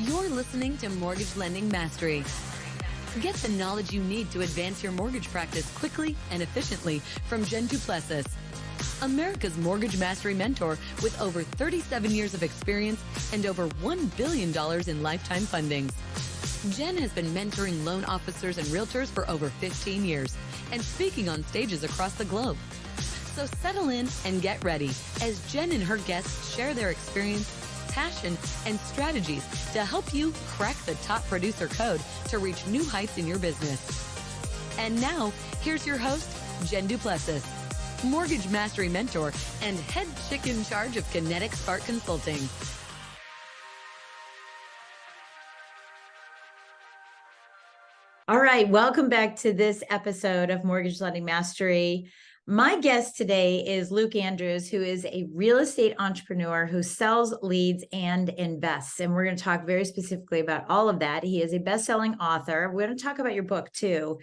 You're listening to Mortgage Lending Mastery. Get the knowledge you need to advance your mortgage practice quickly and efficiently from Jen Duplessis, America's mortgage mastery mentor with over 37 years of experience and over $1 billion in lifetime fundings. Jen has been mentoring loan officers and realtors for over 15 years and speaking on stages across the globe. So settle in and get ready as Jen and her guests share their experience, passion, and strategies to help you crack the top producer code to reach new heights in your business. And now, here's your host, Jen Duplessis, Mortgage Mastery Mentor and head chick in charge of Kinetic Spark Consulting. All right, welcome back to this episode of Mortgage Lending Mastery. My guest today is Luke Andrews, who is a real estate entrepreneur who sells, leads, and invests. And we're going to talk very specifically about all of that. He is a best-selling author. We're going to talk about your book too,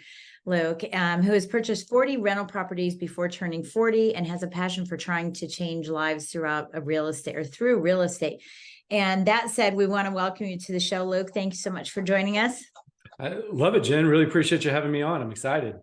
Luke, who has purchased 40 rental properties before turning 40 and has a passion for trying to change lives throughout real estate or through real estate. And that said, we want to welcome you to the show, Luke. Thank you so much for joining us. I love it, Jen. Really appreciate you having me on. I'm excited.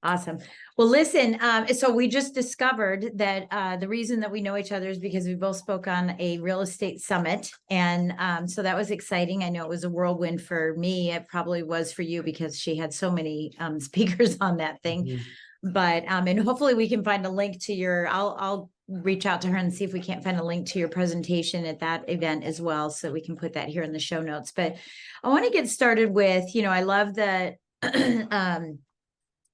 Awesome. Well, listen, so we just discovered that the reason that we know each other is because we both spoke on a real estate summit. And so that was exciting. I know it was a whirlwind for me. It probably was for you because she had so many speakers on that thing. Mm-hmm. But and hopefully we can find a link to your, I'll reach out to her and see if we can't find a link to your presentation at that event as well. So we can put that here in the show notes. But I want to get started with, I love that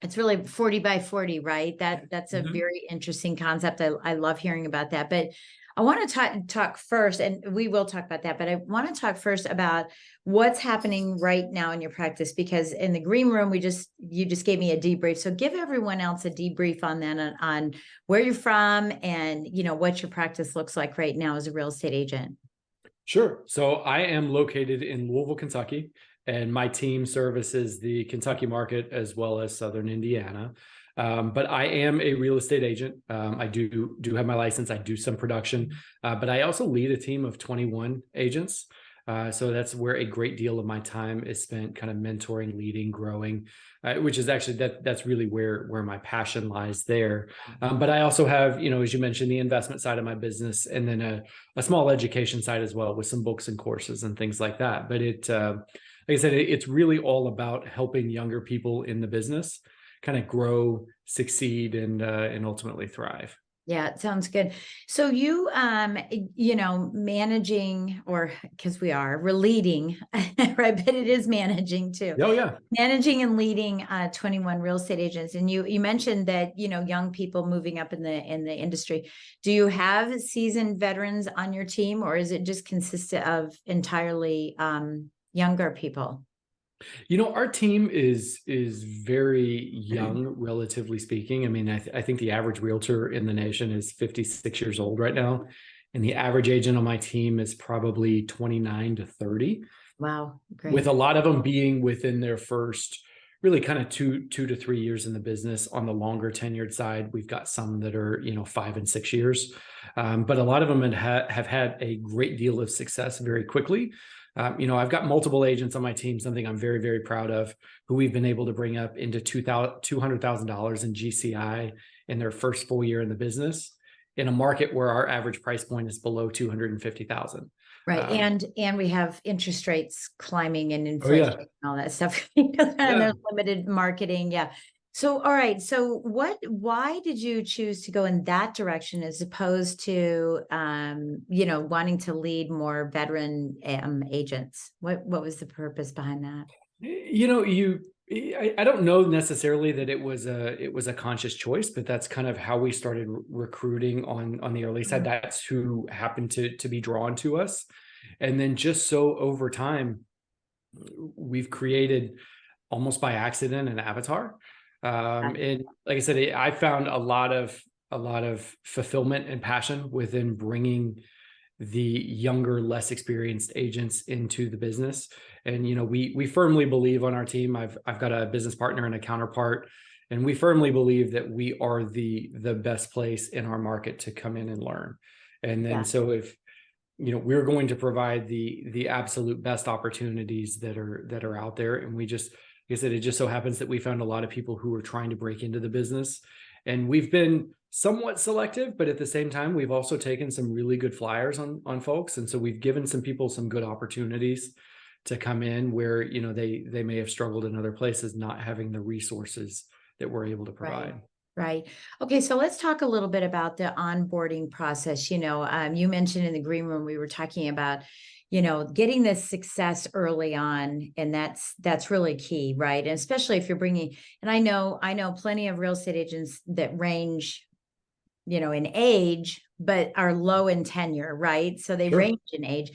it's really 40 by 40, right? That's a very interesting concept. I love hearing about that. But I want to talk first, and we will talk about that, but I want to talk first about what's happening right now in your practice, because in the green room, you just gave me a debrief. So give everyone else a debrief on that, on where you're from and, what your practice looks like right now as a real estate agent. Sure. So I am located in Louisville, Kentucky, and my team services the Kentucky market as well as Southern Indiana. But I am a real estate agent. I do have my license. I do some production, but I also lead a team of 21 agents. So that's where a great deal of my time is spent, kind of mentoring, leading, growing, which is actually that's really where my passion lies there. But I also have, as you mentioned, the investment side of my business, and then a small education side as well, with some books and courses and things like that. But like I said, it's really all about helping younger people in the business kind of grow, succeed, and ultimately thrive. Yeah, it sounds good. So you, managing, or because we're leading, right? But it is managing too. Oh yeah. Managing and leading 21 real estate agents. And you mentioned that, young people moving up in the industry. Do you have seasoned veterans on your team, or is it just consistent of entirely younger people? Our team is very young, relatively speaking. I mean, I think the average realtor in the nation is 56 years old right now. And the average agent on my team is probably 29 to 30. Wow. Great. With a lot of them being within their first really kind of two to 3 years in the business. On the longer tenured side, we've got some that are, 5 and 6 years. But a lot of them have had a great deal of success very quickly. I've got multiple agents on my team, something I'm very, very proud of, who we've been able to bring up into $200,000 in GCI in their first full year in the business, in a market where our average price point is below $250,000. Right. And we have interest rates climbing and inflation and all that stuff. And there's limited marketing. Yeah. So, all right. So why did you choose to go in that direction as opposed to, wanting to lead more veteran agents? What was the purpose behind that? I don't know necessarily that it was a conscious choice, but that's kind of how we started recruiting on the early side. That's who happened to be drawn to us. And then just so over time, we've created almost by accident an avatar. And like I said, I found a lot of fulfillment and passion within bringing the younger, less experienced agents into the business. And, we firmly believe on our team, I've got a business partner and a counterpart, and we firmly believe that we are the best place in our market to come in and learn. And then, so if we're going to provide the absolute best opportunities that are out there. And we just, like I said, it just so happens that we found a lot of people who are trying to break into the business, and we've been somewhat selective, but at the same time, we've also taken some really good flyers on folks. And so we've given some people some good opportunities to come in where, they may have struggled in other places, not having the resources that we're able to provide. Right. Okay. So let's talk a little bit about the onboarding process. You mentioned in the green room, we were talking about, getting this success early on. And that's really key, right? And especially if you're bringing, and I know plenty of real estate agents that range, in age, but are low in tenure, right? So they range in age.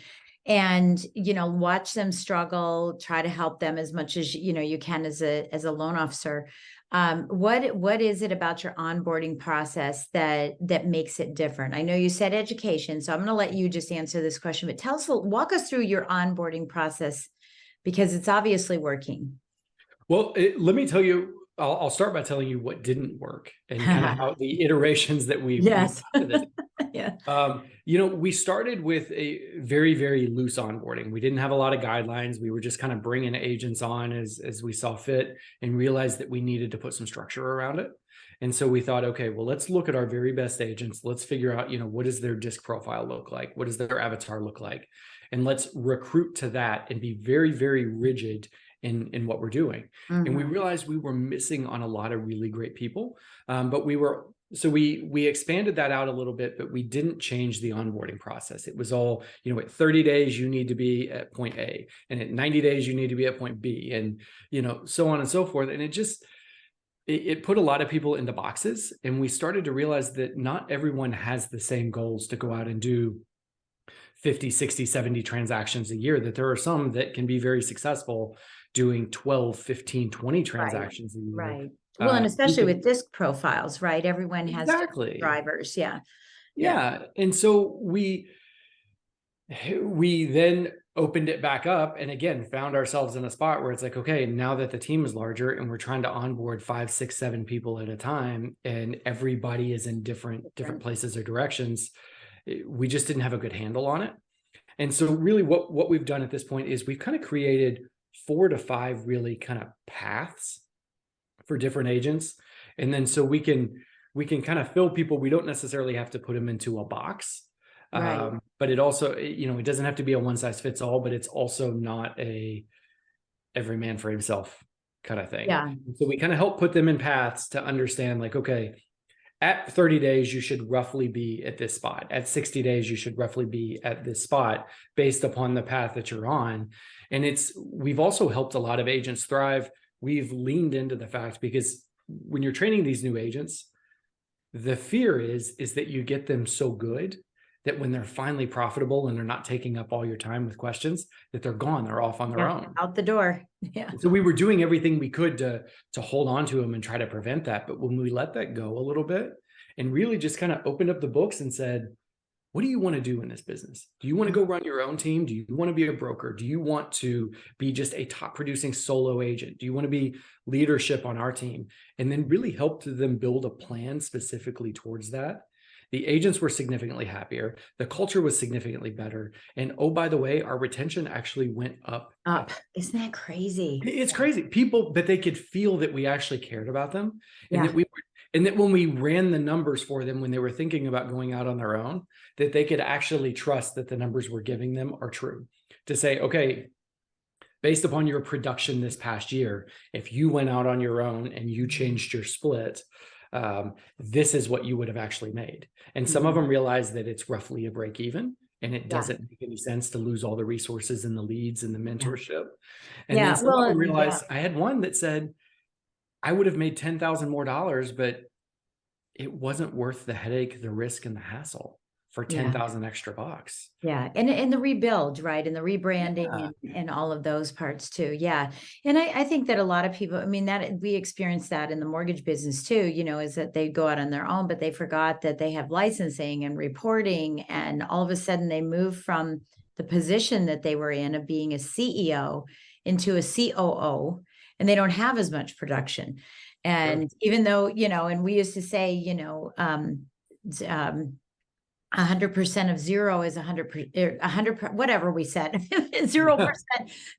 And, watch them struggle, try to help them as much as, you can as a loan officer. What is it about your onboarding process that makes it different? I know you said education, so I'm going to let you just answer this question, but walk us through your onboarding process, because it's obviously working. Well, let me tell you, I'll start by telling you what didn't work and kind of how the iterations that we've yes. Yeah. We started with a very, very loose onboarding. We didn't have a lot of guidelines. We were just kind of bringing agents on as we saw fit, and realized that we needed to put some structure around it. And so we thought, okay, well, let's look at our very best agents. Let's figure out, what does their disc profile look like? What does their avatar look like? And let's recruit to that and be very, very rigid in what we're doing. Mm-hmm. And we realized we were missing on a lot of really great people. But we expanded that out a little bit, but we didn't change the onboarding process. It was all, at 30 days, you need to be at point A, and at 90 days, you need to be at point B, and, so on and so forth. And it put a lot of people into boxes. And we started to realize that not everyone has the same goals to go out and do 50, 60, 70 transactions a year, that there are some that can be very successful doing 12, 15, 20 transactions a year. Right. Well, and especially with disc profiles, right? Everyone has different drivers. Yeah. And so we then opened it back up, and again, found ourselves in a spot where it's like, okay, now that the team is larger and we're trying to onboard 5, 6, 7 people at a time, and everybody is in different places or directions, we just didn't have a good handle on it. And so really what we've done at this point is we've kind of created 4 to 5 really kind of paths for different agents. And then so we can kind of fill people. We don't necessarily have to put them into a box. Right. But it also, it doesn't have to be a one size fits all, but it's also not a every man for himself kind of thing. Yeah. So we kind of help put them in paths to understand, like, okay, at 30 days, you should roughly be at this spot. At 60 days, you should roughly be at this spot based upon the path that you're on. And we've also helped a lot of agents thrive. We've leaned into the fact, because when you're training these new agents, the fear is that you get them so good that when they're finally profitable and they're not taking up all your time with questions, that they're gone, they're off on their own. Out the door. Yeah. So we were doing everything we could to hold on to them and try to prevent that. But when we let that go a little bit and really just kind of opened up the books and said, what do you want to do in this business? Do you want to go run your own team? Do you want to be a broker? Do you want to be just a top producing solo agent? Do you want to be leadership on our team? And then really help them build a plan specifically towards that. The agents were significantly happier. The culture was significantly better. And oh, by the way, our retention actually went up. Isn't that crazy? It's crazy. People, but they could feel that we actually cared about them, and that when we ran the numbers for them, when they were thinking about going out on their own, that they could actually trust that the numbers we're giving them are true. To say, okay, based upon your production this past year, if you went out on your own and you changed your split, this is what you would have actually made. And some of them realize that it's roughly a break even, and it doesn't make any sense to lose all the resources and the leads and the mentorship. And then some of them realize, I had one that said, I would have made $10,000 more, but it wasn't worth the headache, the risk, and the hassle for 10,000 extra bucks. Yeah. And the rebuild, right. And the rebranding and all of those parts too. Yeah. And I think that a lot of people, that we experienced that in the mortgage business too, is that they go out on their own, but they forgot that they have licensing and reporting. And all of a sudden they move from the position that they were in of being a CEO into a COO, and they don't have as much production. And even though, and we used to say, 100% of zero is 100%, whatever we said, 0%,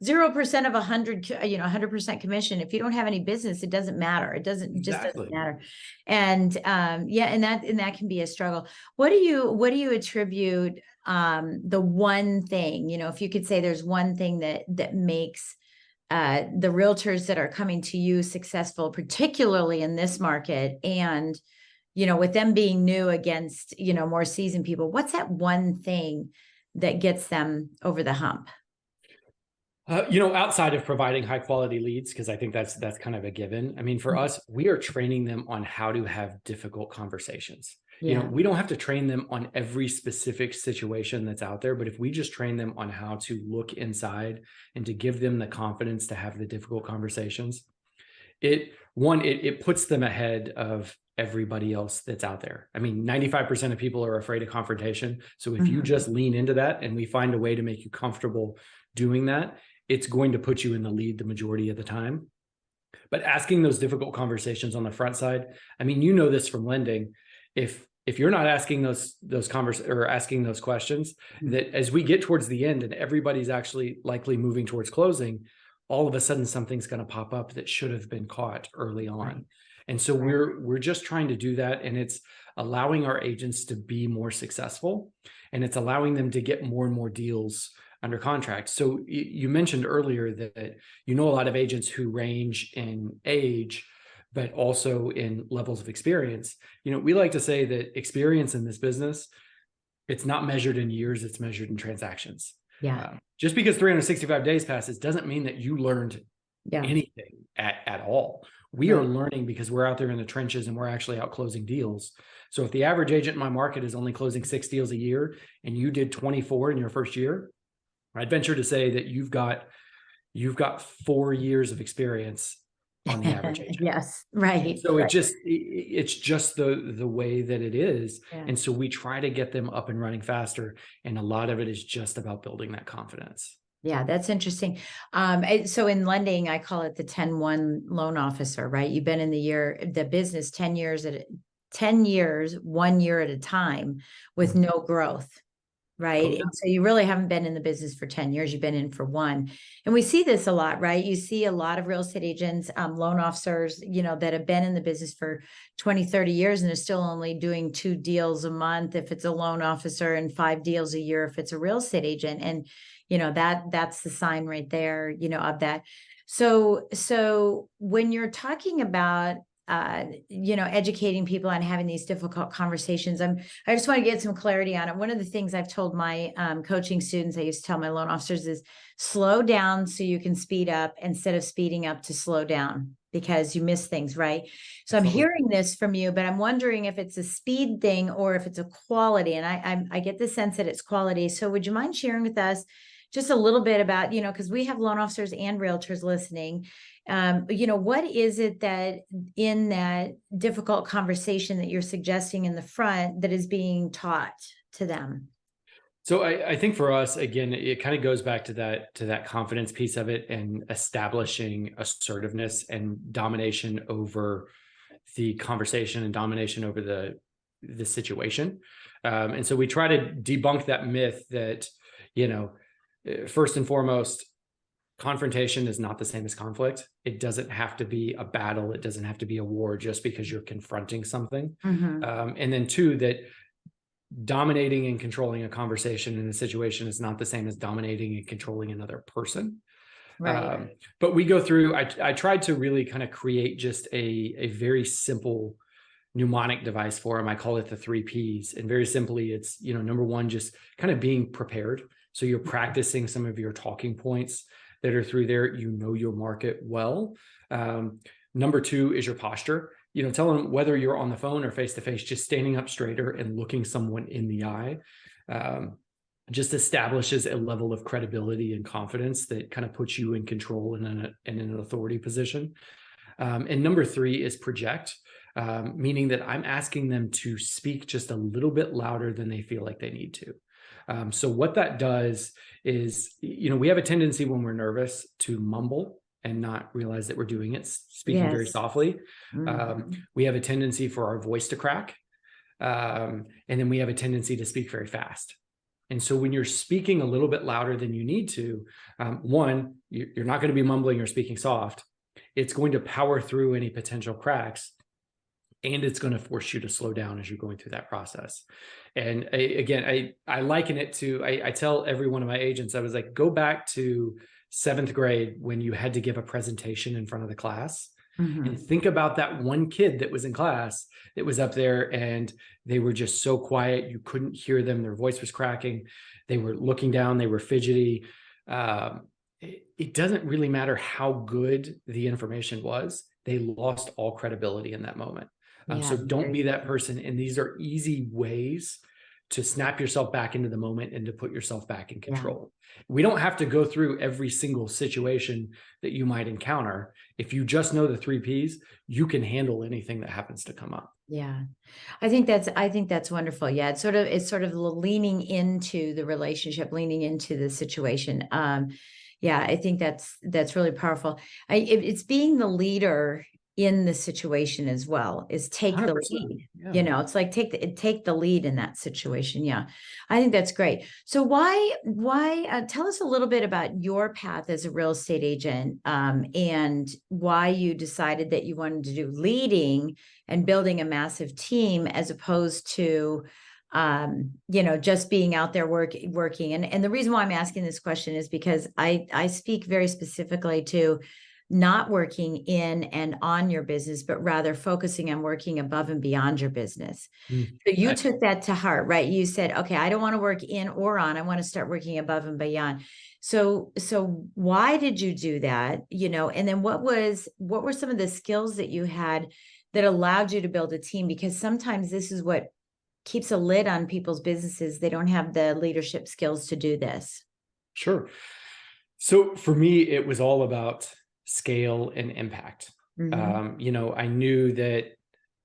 0% of 100, 100% commission. If you don't have any business, it doesn't matter. It doesn't matter. And and that can be a struggle. What do you attribute the one thing, if you could say there's one thing that makes the realtors that are coming to you successful, particularly in this market, and with them being new against, more seasoned people, what's that one thing that gets them over the hump? Outside of providing high quality leads, because I think that's kind of a given. I mean, for us, we are training them on how to have difficult conversations. Yeah. We don't have to train them on every specific situation that's out there, but if we just train them on how to look inside and to give them the confidence to have the difficult conversations, it puts them ahead of everybody else that's out there. I mean, 95% of people are afraid of confrontation. So if you just lean into that and we find a way to make you comfortable doing that, it's going to put you in the lead the majority of the time. But asking those difficult conversations on the front side, I mean, this from lending, if you're not asking asking those questions, that as we get towards the end and everybody's actually likely moving towards closing, all of a sudden something's going to pop up that should have been caught early on. Right. And so we're just trying to do that, and it's allowing our agents to be more successful, and it's allowing them to get more and more deals under contract. So you mentioned earlier that a lot of agents who range in age, but also in levels of experience. We like to say that experience in this business, it's not measured in years, it's measured in transactions. Yeah. Just because 365 days passes doesn't mean that you learned anything at all. We are learning because we're out there in the trenches and we're actually out closing deals. So if the average agent in my market is only closing 6 deals a year and you did 24 in your first year, I'd venture to say that you've got 4 years of experience on the average agent. Yes, right. So it's just the way that it is. Yeah. And so we try to get them up and running faster. And a lot of it is just about building that confidence. Yeah, that's interesting. So in lending, I call it the 10-1 loan officer, right? You've been in the business 10 years, 1 year at a time with no growth. Right. Oh, yeah. And so you really haven't been in the business for 10 years. You've been in for 1. And we see this a lot, right? You see a lot of real estate agents, loan officers, that have been in the business for 20, 30 years, and they're still only doing 2 deals a month if it's a loan officer, and 5 deals a year if it's a real estate agent. And, that's the sign right there, of that. So when you're talking about educating people on having these difficult conversations, I just want to get some clarity on it. One of the things I've told my coaching students, I used to tell my loan officers, is slow down so you can speed up instead of speeding up to slow down, because you miss things, right? So I'm hearing this from you, but I'm wondering if it's a speed thing or if it's a quality. And I get the sense that it's quality. So would you mind sharing with us just a little bit about, because we have loan officers and realtors listening. What is it that in that difficult conversation that you're suggesting in the front that is being taught to them? So I think for us, again, it kind of goes back to that confidence piece of it, and establishing assertiveness and domination over the conversation and domination over the situation. And so we try to debunk that myth that, first and foremost, confrontation is not the same as conflict. It doesn't have to be a battle. It doesn't have to be a war just because you're confronting something. And then 2, that dominating and controlling a conversation in a situation is not the same as dominating and controlling another person. Right. But we go through, I tried to really kind of create just a very simple mnemonic device for them. I call it the 3 Ps. And very simply, it's, number 1, just kind of being prepared. So you're practicing some of your talking points that are through there. Your market well. Number 2 is your posture. Tell them, whether you're on the phone or face-to-face, just standing up straighter and looking someone in the eye just establishes a level of credibility and confidence that kind of puts you in control and in an authority position. And number 3 is project, meaning that I'm asking them to speak just a little bit louder than they feel like they need to. So what that does is, we have a tendency when we're nervous to mumble and not realize that we're doing it, speaking very softly. We have a tendency for our voice to crack. And then we have a tendency to speak very fast. And so when you're speaking a little bit louder than you need to, one, you're not going to be mumbling or speaking soft. It's going to power through any potential cracks, and it's going to force you to slow down as you're going through that process. And I liken it to, I tell every one of my agents, I was like, go back to 7th grade when you had to give a presentation in front of the class. And think about that one kid that was in class that was up there and they were just so quiet. You couldn't hear them. Their voice was cracking. They were looking down. They were fidgety. It doesn't really matter how good the information was. They lost all credibility in that moment. So don't be that person. And these are easy ways to snap yourself back into the moment and to put yourself back in control. We don't have to go through every single situation that you might encounter. If you just know the 3 Ps, you can handle anything that happens to come up. Yeah. I think that's wonderful. Yeah. It's sort of leaning into the relationship, leaning into the situation. Yeah, I think that's really powerful. It's being the leader in the situation as well, is take 100%. The lead. Yeah. It's like take the lead in that situation. Yeah. I think that's great. So why tell us a little bit about your path as a real estate agent, and why you decided that you wanted to do leading and building a massive team as opposed to just being out there working. And the reason why I'm asking this question is because I speak very specifically to not working in and on your business, but rather focusing on working above and beyond your business. So you took that to heart, right? You said, okay, I don't want to work in or on, I want to start working above and beyond. So why did you do that? And then what were some of the skills that you had that allowed you to build a team? Because sometimes this is what keeps a lid on people's businesses. They don't have the leadership skills to do this. Sure. So for me, it was all about scale and impact. I knew that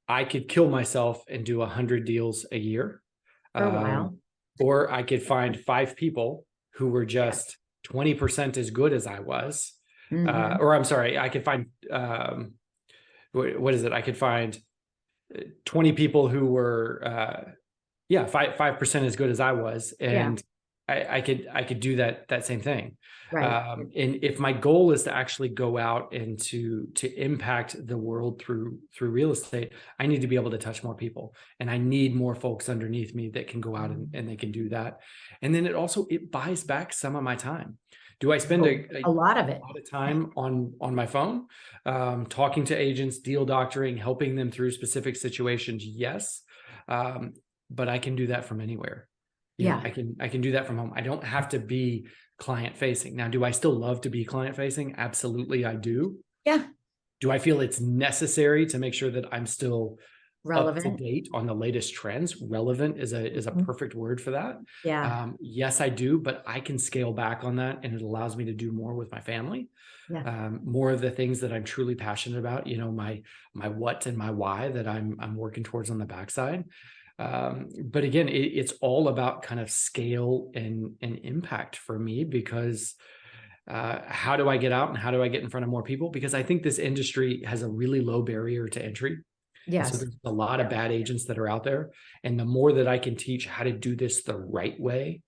I could kill myself and do 100 deals a year, for a while, or I could find 5 people who were just 20% as good as I was, or I'm sorry, I could find what is it? I could find 20 people who were 5% as good as I was, and I could do that same thing. Right. And if my goal is to actually go out and to impact the world through real estate, I need to be able to touch more people, and I need more folks underneath me that can go out and they can do that. And then it buys back some of my time. Do I spend a lot of time on my phone, talking to agents, deal doctoring, helping them through specific situations? Yes. But I can do that from anywhere. I can do that from home. I don't have to be client facing. Now, do I still love to be client facing? Absolutely, I do. Yeah. Do I feel it's necessary to make sure that I'm still relevant, up to date on the latest trends? Relevant is a perfect word for that. Yeah. Yes, I do, but I can scale back on that, and it allows me to do more with my family. Yeah. More of the things that I'm truly passionate about. My what and my why that I'm working towards on the backside. But again, it's all about kind of scale and impact for me, because how do I get out and how do I get in front of more people? Because I think this industry has a really low barrier to entry. Yes. So there's a lot of bad agents that are out there. And the more that I can teach how to do this the right way,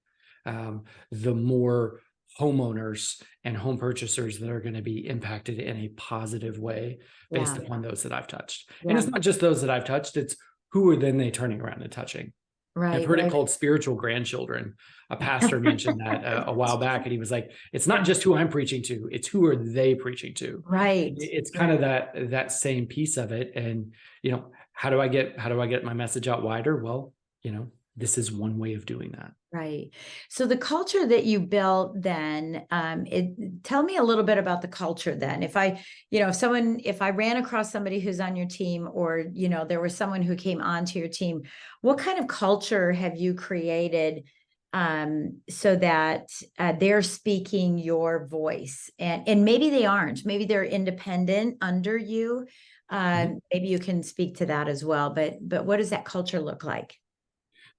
the more homeowners and home purchasers that are going to be impacted in a positive way based upon those that I've touched. And it's not just those that I've touched, it's who are then they turning around and touching. Right. I've heard it called spiritual grandchildren. A pastor mentioned that a while back, and he was like, it's not just who I'm preaching to, it's who are they preaching to. Right. It's kind of that same piece of it. And, how do I get my message out wider? Well, this is one way of doing that. Right. So the culture that you built then, tell me a little bit about the culture then. If I ran across somebody who's on your team, or, there was someone who came onto your team, what kind of culture have you created so that they're speaking your voice? And maybe they aren't, maybe they're independent under you. Maybe you can speak to that as well. But what does that culture look like?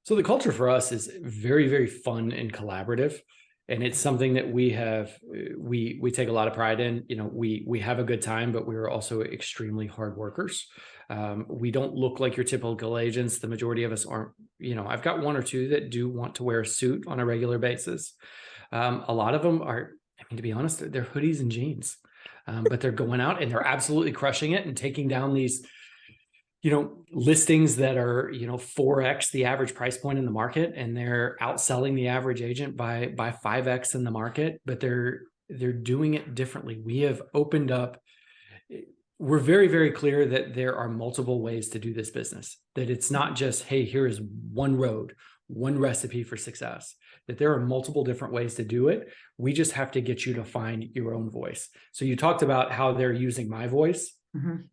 So the culture for us is very, very fun and collaborative. And it's something that we take a lot of pride in. We have a good time, but we're also extremely hard workers. We don't look like your typical agents. The majority of us aren't, I've got one or two that do want to wear a suit on a regular basis. A lot of them are, to be honest, they're hoodies and jeans, but they're going out and they're absolutely crushing it and taking down these, listings that are, 4x the average price point in the market, and they're outselling the average agent by 5x in the market, but they're doing it differently. We have opened up. We're very, very clear that there are multiple ways to do this business, that it's not just, hey, here is one road, one recipe for success, that there are multiple different ways to do it. We just have to get you to find your own voice. So you talked about how they're using my voice. Mm-hmm.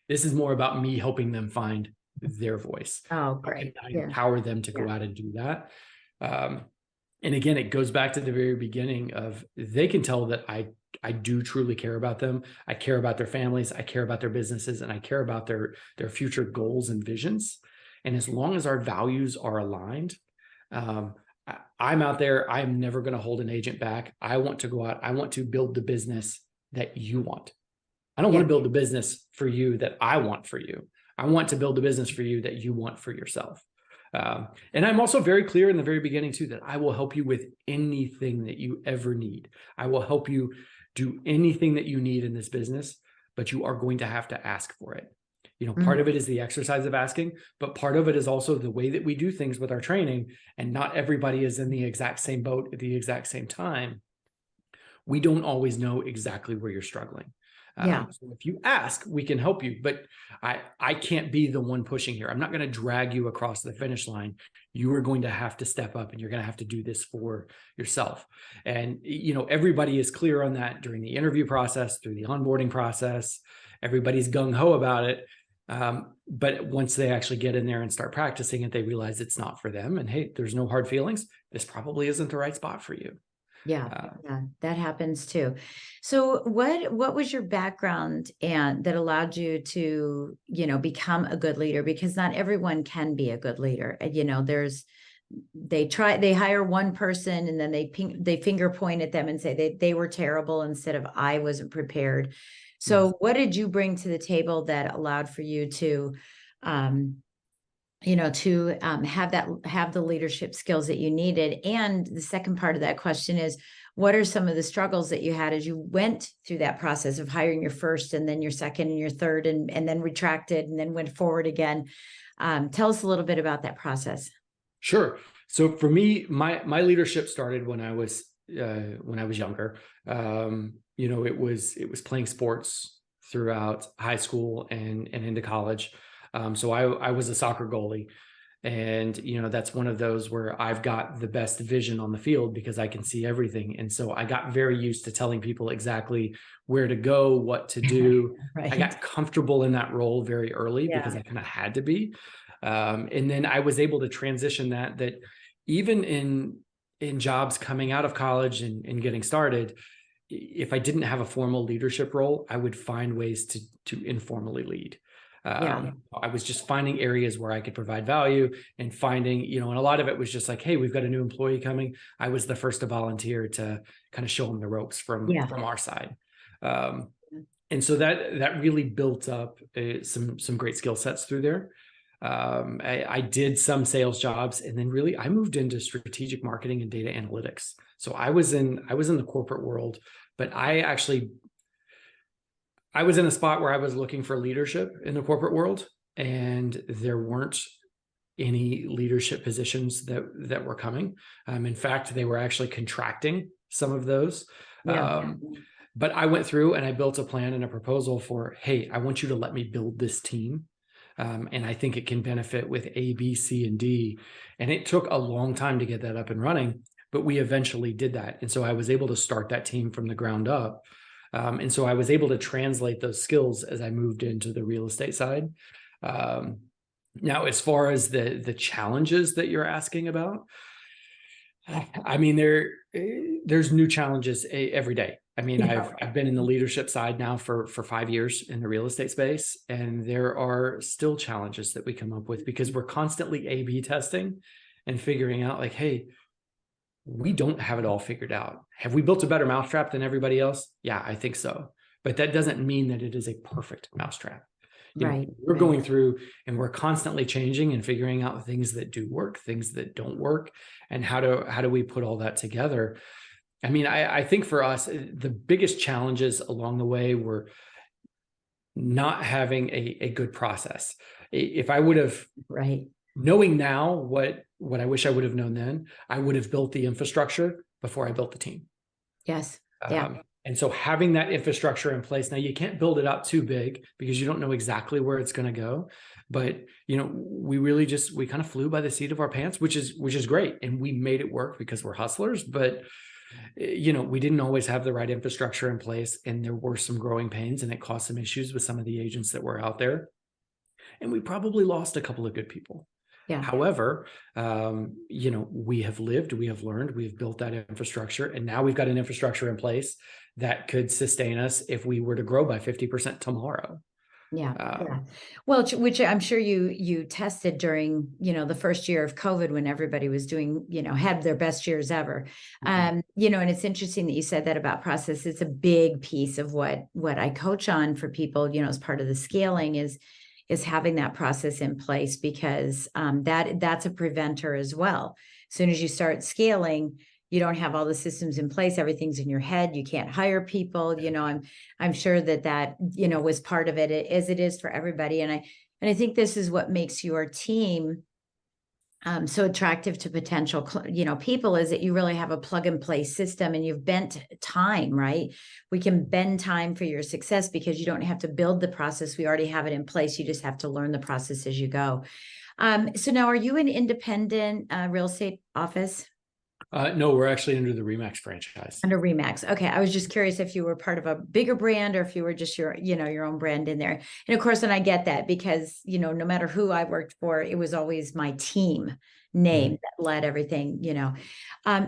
This is more about me helping them find their voice. Oh, great. I empower them to go out and do that. And again, it goes back to the very beginning of, they can tell that I do truly care about them. I care about their families. I care about their businesses, and I care about their future goals and visions. And as long as our values are aligned, I'm out there. I'm never going to hold an agent back. I want to go out. I want to build the business that you want. I don't want to build a business for you that I want for you. I want to build a business for you that you want for yourself. And I'm also very clear in the very beginning too, that I will help you with anything that you ever need. I will help you do anything that you need in this business, but you are going to have to ask for it. Part of it is the exercise of asking, but part of it is also the way that we do things with our training. And not everybody is in the exact same boat at the exact same time. We don't always know exactly where you're struggling. So if you ask, we can help you, but I can't be the one pushing here. I'm not going to drag you across the finish line. You are going to have to step up, and you're going to have to do this for yourself. And, everybody is clear on that during the interview process, through the onboarding process. Everybody's gung-ho about it. But once they actually get in there and start practicing it, they realize it's not for them. And hey, there's no hard feelings. This probably isn't the right spot for you. Yeah, that happens too. So what was your background and that allowed you to, become a good leader? Because not everyone can be a good leader. They hire one person and then they finger point at them and say they were terrible instead of I wasn't prepared. So what did you bring to the table that allowed for you to have the leadership skills that you needed? And the second part of that question is, what are some of the struggles that you had as you went through that process of hiring your first and then your second and your third and then retracted and then went forward again? Tell us a little bit about that process. Sure. So for me, my leadership started when I was younger. It was playing sports throughout high school and into college. So I was a soccer goalie, and, that's one of those where I've got the best vision on the field because I can see everything. And so I got very used to telling people exactly where to go, what to do. Right. I got comfortable in that role very early because I kind of had to be. And then I was able to transition that even in jobs coming out of college and getting started, if I didn't have a formal leadership role, I would find ways to informally lead. I was just finding areas where I could provide value and finding, and a lot of it was just like, hey, we've got a new employee coming. I was the first to volunteer to kind of show them the ropes from our side. And so that really built up some great skill sets through there. I did some sales jobs, and then really I moved into strategic marketing and data analytics. So I was in the corporate world, but I was in a spot where I was looking for leadership in the corporate world, and there weren't any leadership positions that were coming. In fact, they were actually contracting some of those. But I went through and I built a plan and a proposal for, hey, I want you to let me build this team. And I think it can benefit with A, B, C, and D. And it took a long time to get that up and running, but we eventually did that. And so I was able to start that team from the ground up. And so I was able to translate those skills as I moved into the real estate side. Now, as far as the challenges that you're asking about, I mean, there's new challenges every day. I mean, I've been in the leadership side now for 5 years in the real estate space, and there are still challenges that we come up with because we're constantly A/B testing and figuring out like, hey, we don't have it all figured out. Have we built a better mousetrap than everybody else? Yeah, I think so. But that doesn't mean that it is a perfect mousetrap. Right. We're Right. going through and we're constantly changing and figuring out things that do work, things that don't work, and how do we put all that together. I mean, I think for us, the biggest challenges along the way were not having a good process. If I would have, Right. knowing now what I wish I would have known then, I would have built the infrastructure before I built the team. Yes. Yeah. And so having that infrastructure in place, now you can't build it out too big because you don't know exactly where it's going to go. But, we really we kind of flew by the seat of our pants, which is great. And we made it work because we're hustlers. But, we didn't always have the right infrastructure in place. And there were some growing pains, and it caused some issues with some of the agents that were out there. And we probably lost a couple of good people. Yeah. However, we have lived, we have learned, we have built that infrastructure, and now we've got an infrastructure in place that could sustain us if we were to grow by 50% tomorrow. Yeah. Yeah. Well, which I'm sure you tested during, the first year of COVID when everybody was doing, had their best years ever. And it's interesting that you said that about process. It's a big piece of what I coach on for people, as part of the scaling is having that process in place, because that's a preventer as well. As soon as you start scaling, you don't have all the systems in place. Everything's in your head. You can't hire people. I'm sure that was part of it, as it is for everybody. And I think this is what makes your team so attractive to potential, people, is that you really have a plug and play system, and you've bent time, right? We can bend time for your success because you don't have to build the process. We already have it in place. You just have to learn the process as you go. So now, are you an independent real estate office? No, we're actually under the Remax franchise. Under Remax. Okay. I was just curious if you were part of a bigger brand or if you were just your own brand in there. And of course, and I get that because, no matter who I worked for, it was always my team name that led everything, Oh,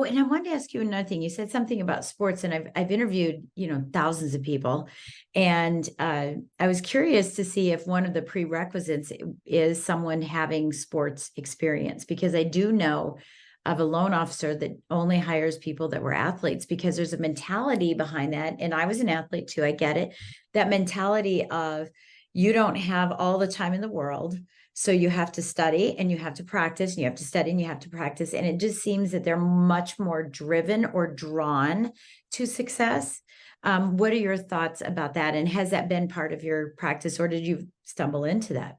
and I wanted to ask you another thing. You said something about sports, and I've interviewed, thousands of people. And I was curious to see if one of the prerequisites is someone having sports experience, because I do know of a loan officer that only hires people that were athletes, because there's a mentality behind that. And I was an athlete too. I get it. That mentality of you don't have all the time in the world. So you have to study and you have to practice, and you have to study and you have to practice. And it just seems that they're much more driven or drawn to success. What are your thoughts about that? And has that been part of your practice, or did you stumble into that?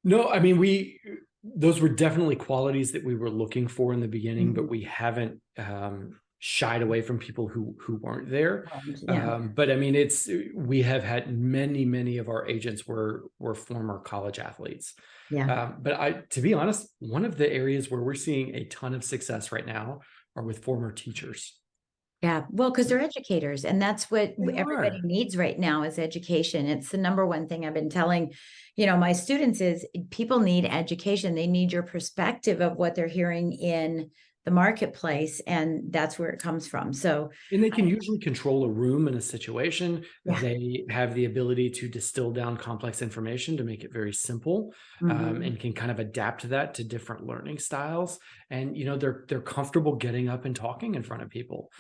No, I mean, those were definitely qualities that we were looking for in the beginning, but we haven't shied away from people who weren't there. But I mean, we have had many of our agents were former college athletes. Yeah. But to be honest, one of the areas where we're seeing a ton of success right now are with former teachers. Yeah, well, because they're educators, and that's what everybody needs right now is education. It's the number one thing I've been telling, my students is people need education. They need your perspective of what they're hearing in the marketplace, and that's where it comes from. And they can usually control a room in a situation. They have the ability to distill down complex information to make it very simple, and can kind of adapt that to different learning styles. And they're comfortable getting up and talking in front of people.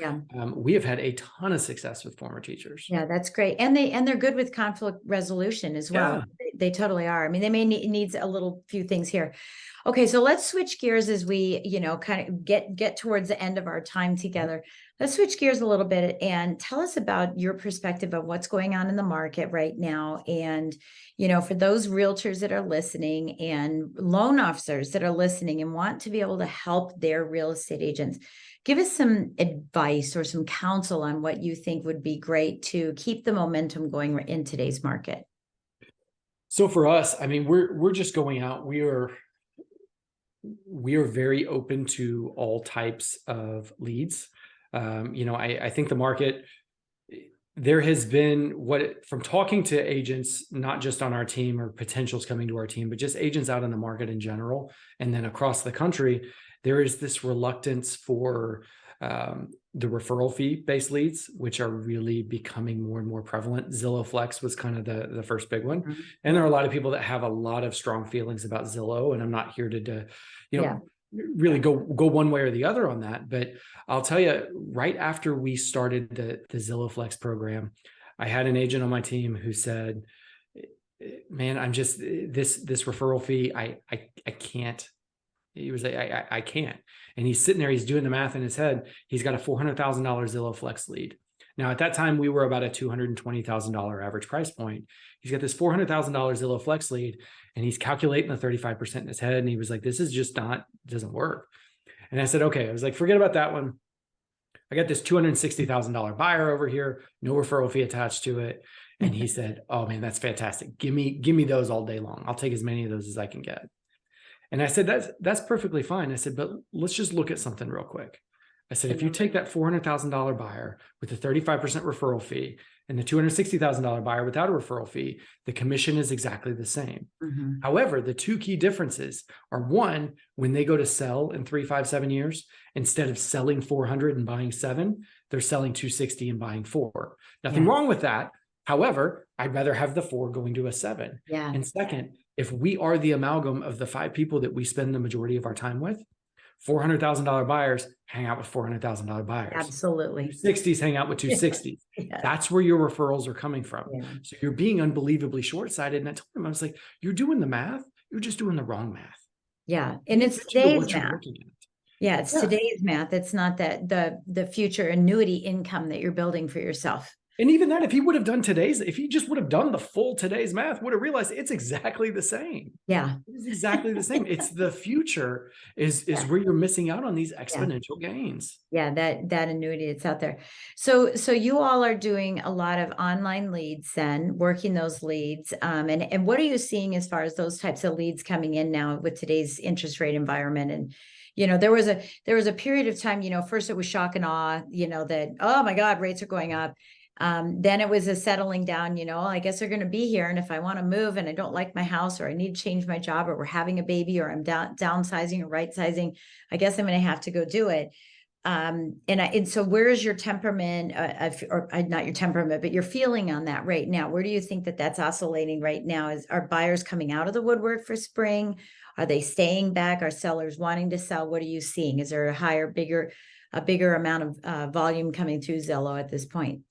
We have had a ton of success with former teachers. Yeah, that's great. And they're good with conflict resolution as well. They totally are. I mean, they may needs a little few things here. Okay, so let's switch gears as we, kind of get towards the end of our time together. Let's switch gears a little bit and tell us about your perspective of what's going on in the market right now. And, for those realtors that are listening and loan officers that are listening and want to be able to help their real estate agents, give us some advice or some counsel on what you think would be great to keep the momentum going in today's market. So for us, I mean, we're just going out. We are very open to all types of leads. I think the market, there has been from talking to agents, not just on our team or potentials coming to our team, but just agents out in the market in general, and then across the country, there is this reluctance for the referral fee based leads, which are really becoming more and more prevalent. Zillow Flex was kind of the first big one. And there are a lot of people that have a lot of strong feelings about Zillow, and I'm not here to really go one way or the other on that. But I'll tell you, right after we started the Zillow Flex program, I had an agent on my team who said, man, I'm just this referral fee. I can't. He was like, I can't. And he's sitting there, he's doing the math in his head. He's got a $400,000 Zillow Flex lead. Now, at that time, we were about a $220,000 average price point. He's got this $400,000 Zillow Flex lead, and he's calculating the 35% in his head. And he was like, this is just not, doesn't work. And I said, okay. I was like, forget about that one. I got this $260,000 buyer over here, no referral fee attached to it. And he said, oh man, that's fantastic. Give me those all day long. I'll take as many of those as I can get. And I said, that's perfectly fine. I said, but let's just look at something real quick. I said, if you take that $400,000 buyer with a 35% referral fee and the $260,000 buyer without a referral fee, the commission is exactly the same. Mm-hmm. However, the two key differences are, one, when they go to sell in 3, 5, 7 years, instead of selling 400 and buying 7, they're selling 260 and buying 4. Nothing wrong with that. However, I'd rather have the 4 going to a 7. Yeah. And second, if we are the amalgam of the 5 people that we spend the majority of our time with, $400,000 buyers hang out with $400,000 buyers. Absolutely. 260s hang out with 260s. Yeah. That's where your referrals are coming from. Yeah. So you're being unbelievably short-sighted. And I told him, I was like, you're doing the math. You're just doing the wrong math. Yeah. And it's today's math. Yeah, it's today's math. It's not that the future annuity income that you're building for yourself. And even that, if he would have done if he just would have done the full today's math, would have realized it's exactly the same. Yeah. It's exactly the same. It's the future is where you're missing out on these exponential gains. Yeah, that annuity that's out there. So you all are doing a lot of online leads then, working those leads. And what are you seeing as far as those types of leads coming in now with today's interest rate environment? And there was a period of time, first it was shock and awe, that, oh my God, rates are going up. Then it was a settling down, I guess they're going to be here. And if I want to move and I don't like my house, or I need to change my job, or we're having a baby, or I'm downsizing or right sizing, I guess I'm going to have to go do it. And so where is your temperament, or not your temperament, but your feeling on that right now? Where do you think that that's oscillating right now? Are buyers coming out of the woodwork for spring? Are they staying back? Are sellers wanting to sell? What are you seeing? Is there a bigger amount of volume coming through Zillow at this point?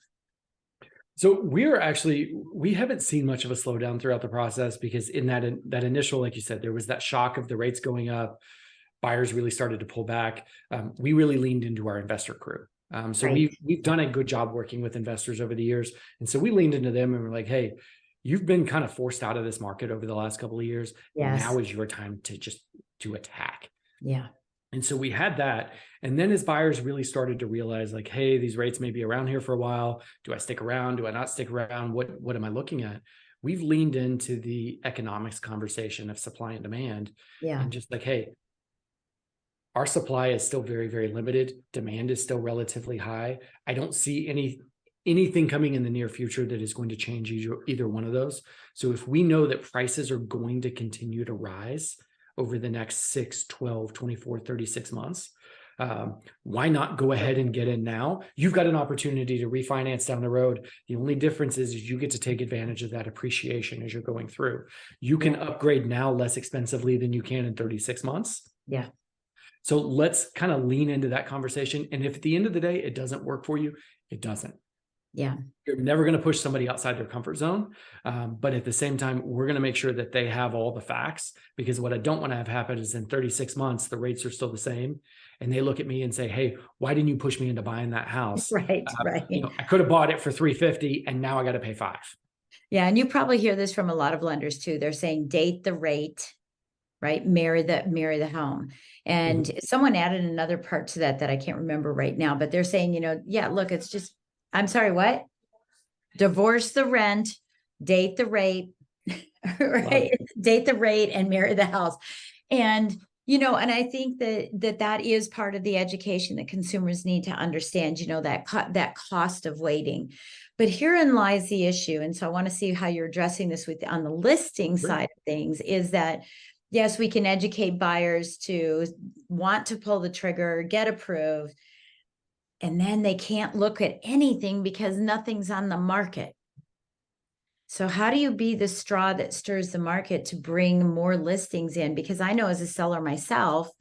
So we haven't seen much of a slowdown throughout the process, because in that initial, like you said, there was that shock of the rates going up. Buyers really started to pull back. We really leaned into our investor crew. So Right. we've done a good job working with investors over the years. And so we leaned into them and we're like, hey, you've been kind of forced out of this market over the last couple of years. Yes. Now is your time to attack. Yeah. And so we had that. And then as buyers really started to realize, like, hey, these rates may be around here for a while. Do I stick around? Do I not stick around? What am I looking at? We've leaned into the economics conversation of supply and demand. Yeah. And just like, hey, our supply is still very, very limited. Demand is still relatively high. I don't see anything coming in the near future that is going to change either one of those. So if we know that prices are going to continue to rise over the next 6, 12, 24, 36 months, why not go ahead and get in now? You've got an opportunity to refinance down the road. The only difference is you get to take advantage of that appreciation as you're going through. You can upgrade now less expensively than you can in 36 months. Yeah. So let's kind of lean into that conversation. And if at the end of the day, it doesn't work for you, it doesn't. Yeah. You're never going to push somebody outside their comfort zone. But at the same time, we're going to make sure that they have all the facts, because what I don't want to have happen is in 36 months, the rates are still the same. And they look at me and say, hey, why didn't you push me into buying that house? Right. Right. I could have bought it for $350 and now I got to pay $5. Yeah. And you probably hear this from a lot of lenders too. They're saying date the rate, right? Marry the home. And someone added another part to that I can't remember right now, but they're saying, yeah, look, it's just, I'm sorry, what? Divorce the rent, date the rate, right? Date the rate and marry the house. And, and I think that is part of the education that consumers need to understand, that cost of waiting. But herein lies the issue. And so I want to see how you're addressing this on the listing side of things, is that, yes, we can educate buyers to want to pull the trigger, get approved, and then they can't look at anything because nothing's on the market. So how do you be the straw that stirs the market to bring more listings in? Because I know as a seller myself,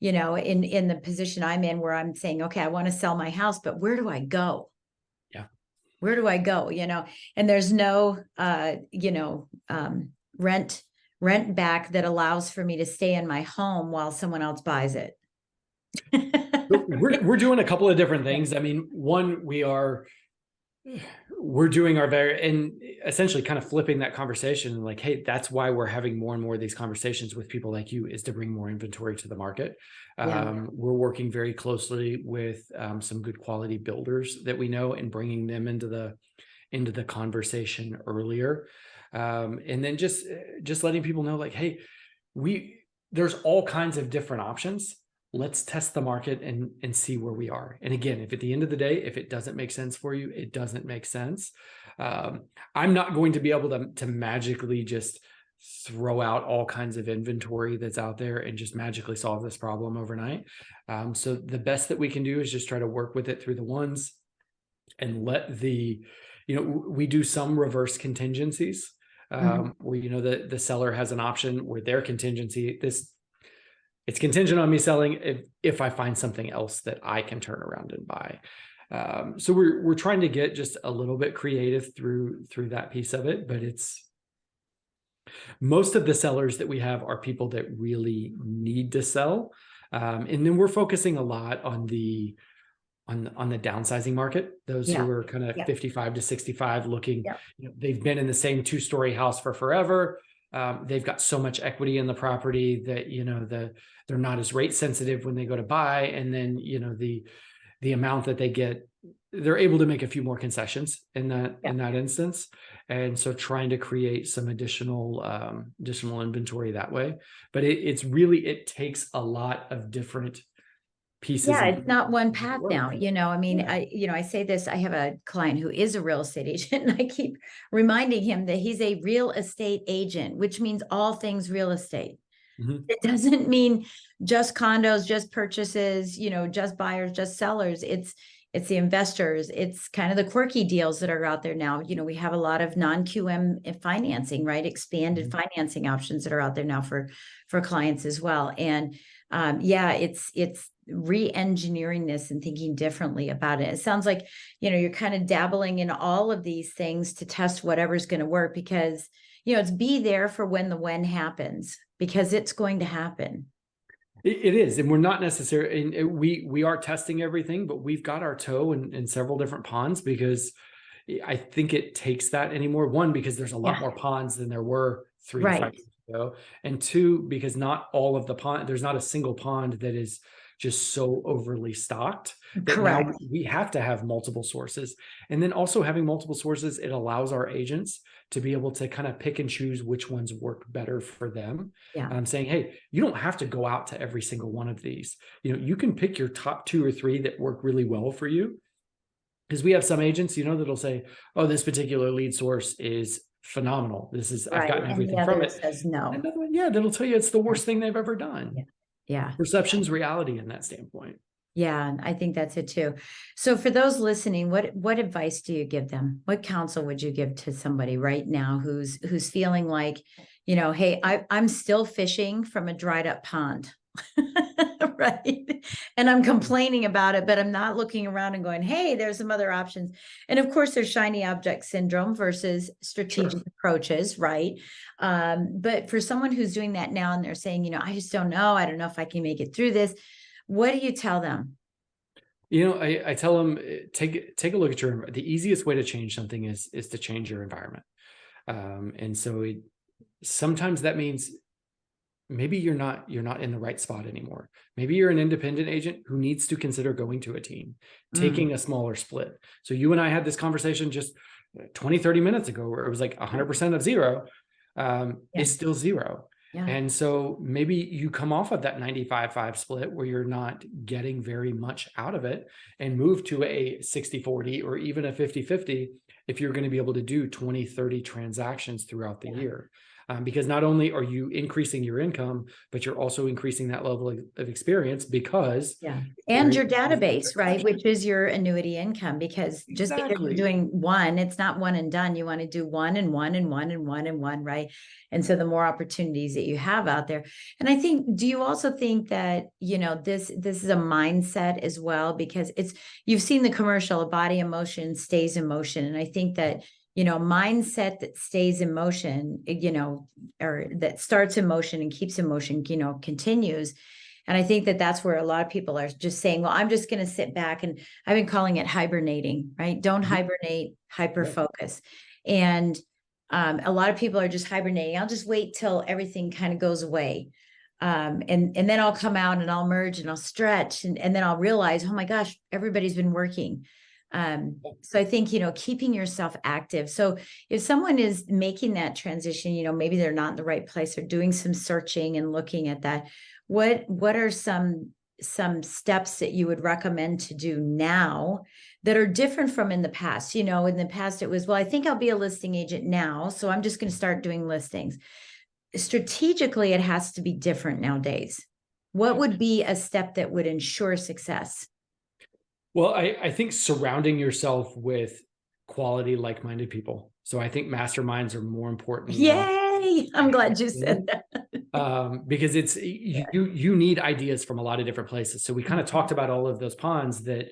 in the position I'm in, where I'm saying, okay, I want to sell my house, but where do I go? Yeah. where do I go? And there's no, rent back that allows for me to stay in my home while someone else buys it. We're doing a couple of different things. I mean, one, we're doing our very, and essentially kind of flipping that conversation, like, hey, that's why we're having more and more of these conversations with people like you, is to bring more inventory to the market. We're working very closely with some good quality builders that we know, and bringing them into the conversation earlier. And then just letting people know, like, hey, there's all kinds of different options. Let's test the market and see where we are. And again, if at the end of the day, if it doesn't make sense for you, it doesn't make sense. I'm not going to be able to magically just throw out all kinds of inventory that's out there and just magically solve this problem overnight. So the best that we can do is just try to work with it through the ones, and let we do some reverse contingencies, where, the seller has an option where their contingency, it's contingent on me selling if I find something else that I can turn around and buy. So we're trying to get just a little bit creative through that piece of it, but most of the sellers that we have are people that really need to sell. And then we're focusing a lot on the downsizing market, those who are kind of 55 to 65 looking, they've been in the same 2-story house for forever. They've got so much equity in the property that, they're not as rate sensitive when they go to buy. And then, the amount that they get, they're able to make a few more concessions in that instance. And so trying to create some additional inventory that way. But it takes a lot of different pieces. Yeah, it's not one path now. I say this, I have a client who is a real estate agent, and I keep reminding him that he's a real estate agent, which means all things real estate. It doesn't mean just condos, just purchases, just buyers, just sellers. It's the investors. It's kind of the quirky deals that are out there now. We have a lot of non-QM financing, right? Expanded financing options that are out there now for clients as well. And it's re-engineering this and thinking differently about it. It sounds like, you're kind of dabbling in all of these things to test whatever's going to work, because, it's be there for when happens, because it's going to happen. It is. And we're not necessarily, and we are testing everything, but we've got our toe in several different ponds, because I think it takes that anymore. One, because there's a lot more ponds than there were 3 to 5 years ago. And 2, because not all of the pond, there's not a single pond that is just so overly stocked that now we have to have multiple sources. And then also having multiple sources, it allows our agents to be able to kind of pick and choose which ones work better for them. I'm saying, hey, you don't have to go out to every single one of these. You can pick your top 2 or 3 that work really well for you. Because we have some agents, that'll say, oh, this particular lead source is phenomenal. I've gotten everything from it. Says no. Another one, that'll tell you it's the worst thing they've ever done. Perception's reality in that standpoint. Yeah, I think that's it too. So for those listening, what advice do you give them? What counsel would you give to somebody right now who's feeling like, hey, I'm still fishing from a dried up pond, right? And I'm complaining about it, but I'm not looking around and going, hey, there's some other options. And of course, there's shiny object syndrome versus strategic approaches, right? But for someone who's doing that now and they're saying, I just don't know. I don't know if I can make it through this. What do you tell them? I tell them, take a look at your, the easiest way to change something is to change your environment. And so sometimes that means maybe you're not in the right spot anymore. Maybe you're an independent agent who needs to consider going to a team, taking a smaller split. So you and I had this conversation just 20, 30 minutes ago, where it was like 100% of 0 is still 0. Yeah. And so maybe you come off of that 95-5 split where you're not getting very much out of it, and move to a 60-40 or even a 50-50 if you're going to be able to do 20, 30 transactions throughout the year. because not only are you increasing your income, but you're also increasing that level of experience because and your database, right? Which is your annuity income, because just because you're doing one, it's not one and done. You want to do one and one and one and one and one, right? And so the more opportunities that you have out there. And I think, do you also think that, this is a mindset as well? Because you've seen the commercial, a body in motion stays in motion. And I think that, mindset that stays in motion, or that starts in motion and keeps in motion, continues. And I think that that's where a lot of people are just saying, well, I'm just going to sit back, and I've been calling it hibernating, right? Don't hibernate, hyper focus. And a lot of people are just hibernating. I'll just wait till everything kind of goes away. And then I'll come out and I'll merge and I'll stretch. And then I'll realize, oh my gosh, everybody's been working. So I think, keeping yourself active. So if someone is making that transition, maybe they're not in the right place, or doing some searching and looking at that, what are some steps that you would recommend to do now that are different from in the past? In the past it was, well, I think I'll be a listing agent now, so I'm just going to start doing listings. Strategically, it has to be different nowadays. What would be a step that would ensure success? Well, I think surrounding yourself with quality, like-minded people. So I think masterminds are more important. Yay! I'm glad you said that. Because it's you need ideas from a lot of different places. So we kind of talked about all of those ponds, that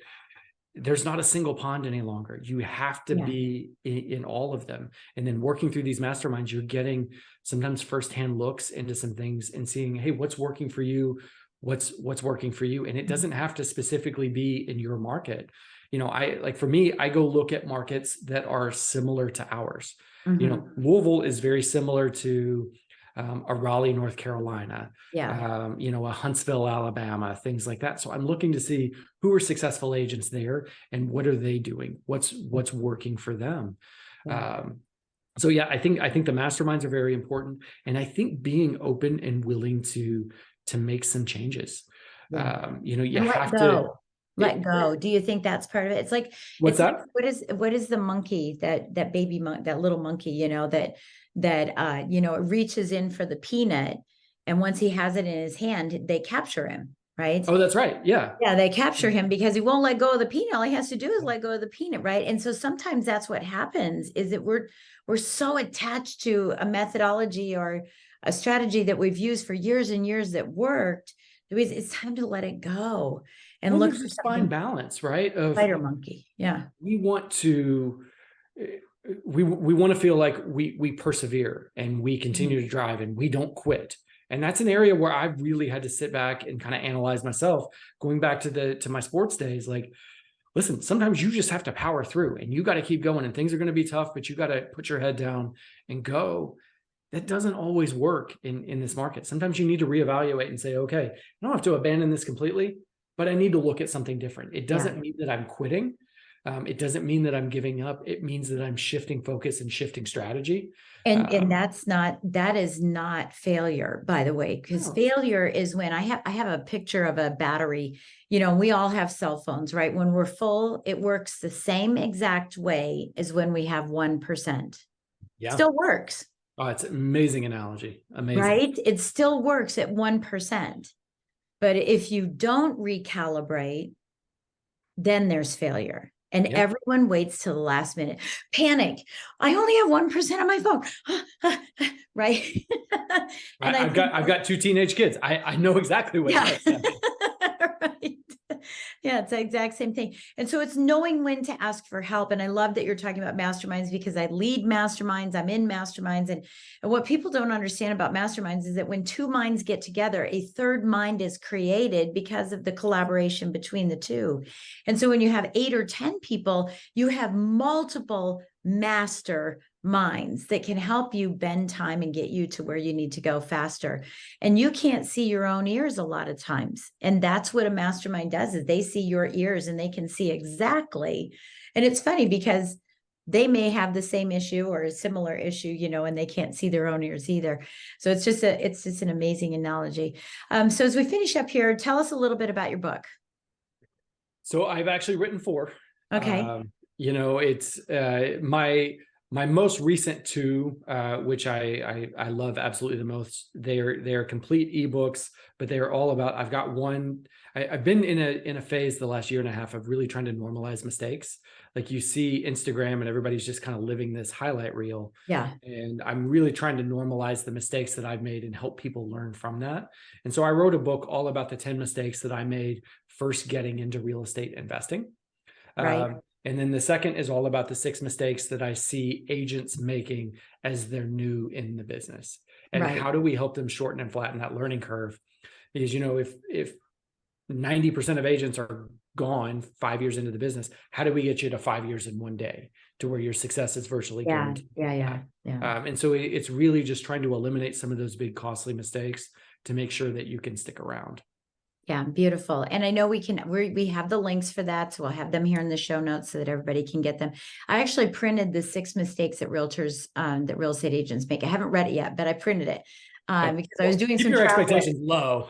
there's not a single pond any longer. You have to be in all of them. And then working through these masterminds, you're getting sometimes firsthand looks into some things and seeing, hey, what's working for you? What's working for you? And it doesn't have to specifically be in your market. For me, I go look at markets that are similar to ours. Louisville is very similar to a Raleigh, North Carolina, a Huntsville, Alabama, things like that. So I'm looking to see who are successful agents there and what are they doing? What's working for them? I think the masterminds are very important. And I think being open and willing to make some changes. You have to let go. Do you think that's part of it? It's like, what's that? What is the monkey, that baby monkey, that little monkey, that it reaches in for the peanut, and once he has it in his hand, they capture him, right? Oh, that's right. Yeah. Yeah. They capture him because he won't let go of the peanut. All he has to do is let go of the peanut. Right. And so sometimes that's what happens, is that we're so attached to a methodology or a strategy that we've used for years and years that worked. It's time to let it go and look for this fine balance, right? Of spider monkey. Yeah. We want to feel like we persevere and we continue to drive and we don't quit. And that's an area where I've really had to sit back and kind of analyze myself, going back to my sports days. Like, listen, sometimes you just have to power through and you got to keep going, and things are going to be tough, but you got to put your head down and go. That doesn't always work in this market. Sometimes you need to reevaluate and say, okay, I don't have to abandon this completely, but I need to look at something different. It doesn't mean that I'm quitting. It doesn't mean that I'm giving up. It means that I'm shifting focus and shifting strategy. And that is not failure, by the way, because failure is when I have a picture of a battery. We all have cell phones, right? When we're full, it works the same exact way as when we have 1%. Yeah. Still works. Oh, it's an amazing analogy. Amazing. Right? It still works at 1%. But if you don't recalibrate, then there's failure. And everyone waits till the last minute. Panic. I only have 1% on my phone. Right? And I've got 2 teenage kids. I know exactly what that's like. Right. Yeah, it's the exact same thing. And so it's knowing when to ask for help. And I love that you're talking about masterminds, because I lead masterminds. I'm in masterminds. And what people don't understand about masterminds is that when 2 minds get together, a third mind is created because of the collaboration between the 2. And so when you have 8 or 10 people, you have multiple master minds that can help you bend time and get you to where you need to go faster. And you can't see your own ears a lot of times. And that's what a mastermind does, is they see your ears and they can see exactly. And it's funny because they may have the same issue or a similar issue, and they can't see their own ears either. So it's just an amazing analogy. So as we finish up here, tell us a little bit about your book. So I've actually written 4. Okay. It's My most recent two, which I love absolutely the most, they're complete ebooks, but they are all about. I've got one. I've been in a phase the last year and a half of really trying to normalize mistakes. Like you see Instagram and everybody's just kind of living this highlight reel. Yeah. And I'm really trying to normalize the mistakes that I've made and help people learn from that. And so I wrote a book all about the 10 mistakes that I made first getting into real estate investing. Right. And then the second is all about the 6 mistakes that I see agents making as they're new in the business. And how do we help them shorten and flatten that learning curve? Because, if 90% of agents are gone 5 years into the business, how do we get you to 5 years in one day to where your success is virtually guaranteed? Yeah. And so it's really just trying to eliminate some of those big costly mistakes to make sure that you can stick around. Yeah, beautiful. And I know we have the links for that. So we'll have them here in the show notes so that everybody can get them. I actually printed the 6 mistakes that realtors, that real estate agents make. I haven't read it yet, but I printed it because I was doing some your travel. Expectations low.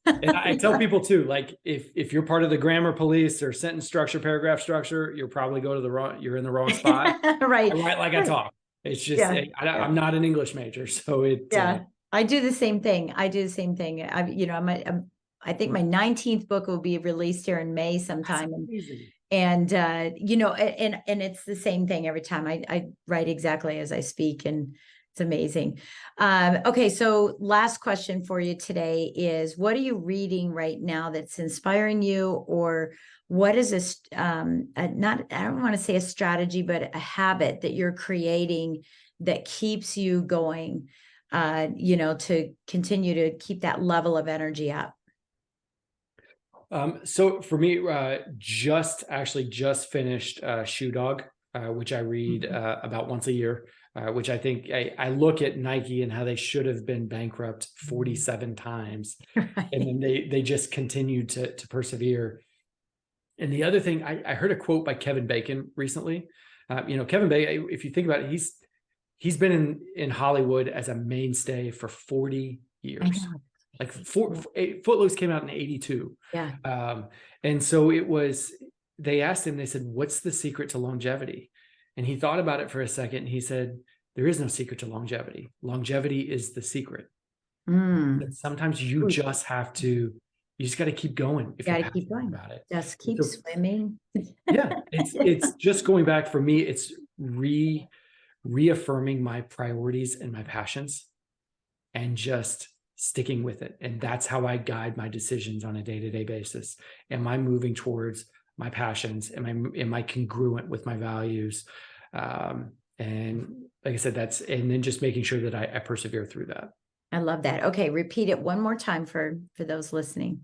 And I tell people too, like if you're part of the grammar police or sentence structure, paragraph structure, you're probably you're in the wrong spot. Right. I write like I talk. It's just, I'm not an English major. So I do the same thing. I think my 19th book will be released here in May sometime. And it's the same thing every time. I write exactly as I speak, and it's amazing. Okay. So last question for you today is, what are you reading right now that's inspiring you, or what is I don't want to say a strategy, but a habit that you're creating that keeps you going, to continue to keep that level of energy up? So for me, just finished Shoe Dog, which I read about once a year, which I think I look at Nike and how they should have been bankrupt 47 times. Right. And then they just continue to persevere. And the other thing, I heard a quote by Kevin Bacon recently. Kevin Bacon, if you think about it, he's been in Hollywood as a mainstay for 40 years. I know. Like Footloose came out in 82. Yeah. And so they asked him, they said, what's the secret to longevity? And he thought about it for a second. And he said, there is no secret to longevity. Longevity is the secret. That sometimes you just got to keep going. You got to keep going about it. Just keep swimming. Yeah. It's just going back for me. It's reaffirming my priorities and my passions and just sticking with it. And that's how I guide my decisions on a day-to-day basis. Am I moving towards my passions? Am I congruent with my values? And like I said, and then just making sure that I persevere through that. I love that. Okay. Repeat it one more time for those listening.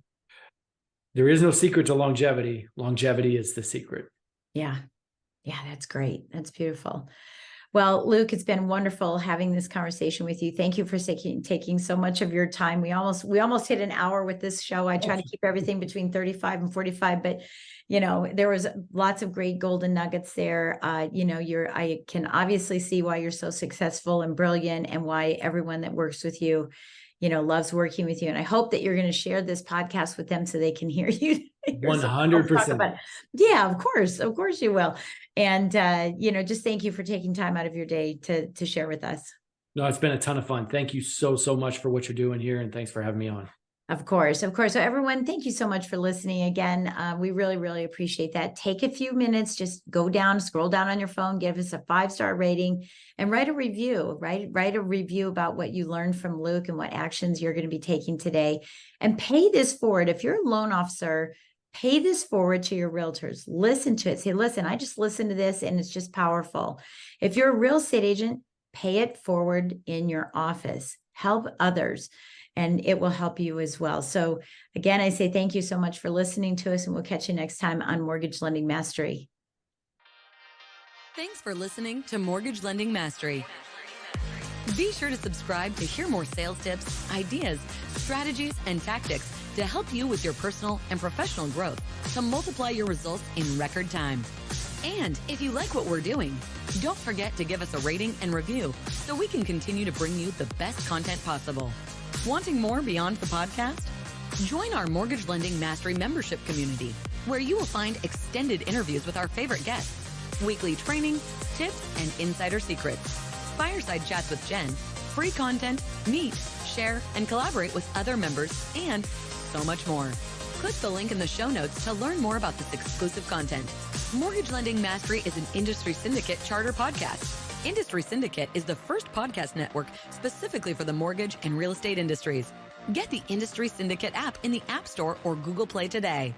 There is no secret to longevity. Longevity is the secret. Yeah. Yeah. That's great. That's beautiful. Well, Luke, it's been wonderful having this conversation with you. Thank you for taking so much of your time. We almost hit an hour with this show. I try to keep everything between 35 and 45, but there was lots of great golden nuggets there. I can obviously see why you're so successful and brilliant, and why everyone that works with you, loves working with you. And I hope that you're going to share this podcast with them so they can hear you. 100%. Yeah, of course you will. And, just thank you for taking time out of your day to share with us. No, it's been a ton of fun. Thank you so much for what you're doing here. And thanks for having me on. Of course. So everyone, thank you so much for listening again. We really, really appreciate that. Take a few minutes, just scroll down on your phone, give us a 5-star rating, and write a review, write a review about what you learned from Luke and what actions you're going to be taking today, and pay this forward. If you're a loan officer, pay this forward to your realtors. Listen to it. Say, listen, I just listened to this and it's just powerful. If you're a real estate agent, pay it forward in your office. Help others, and it will help you as well. So again, I say thank you so much for listening to us, and we'll catch you next time on Mortgage Lending Mastery. Thanks for listening to Mortgage Lending Mastery. Be sure to subscribe to hear more sales tips, ideas, strategies, and tactics to help you with your personal and professional growth to multiply your results in record time. And if you like what we're doing, don't forget to give us a rating and review so we can continue to bring you the best content possible. Wanting more beyond the podcast? Join our Mortgage Lending Mastery membership community, where you will find extended interviews with our favorite guests, weekly training, tips, and insider secrets, fireside chats with Jen, free content, meet, share, and collaborate with other members, and so much more. Click the link in the show notes to learn more about this exclusive content. Mortgage Lending Mastery is an Industry Syndicate charter podcast. Industry Syndicate is the first podcast network specifically for the mortgage and real estate industries. Get the Industry Syndicate app in the App Store or Google Play today.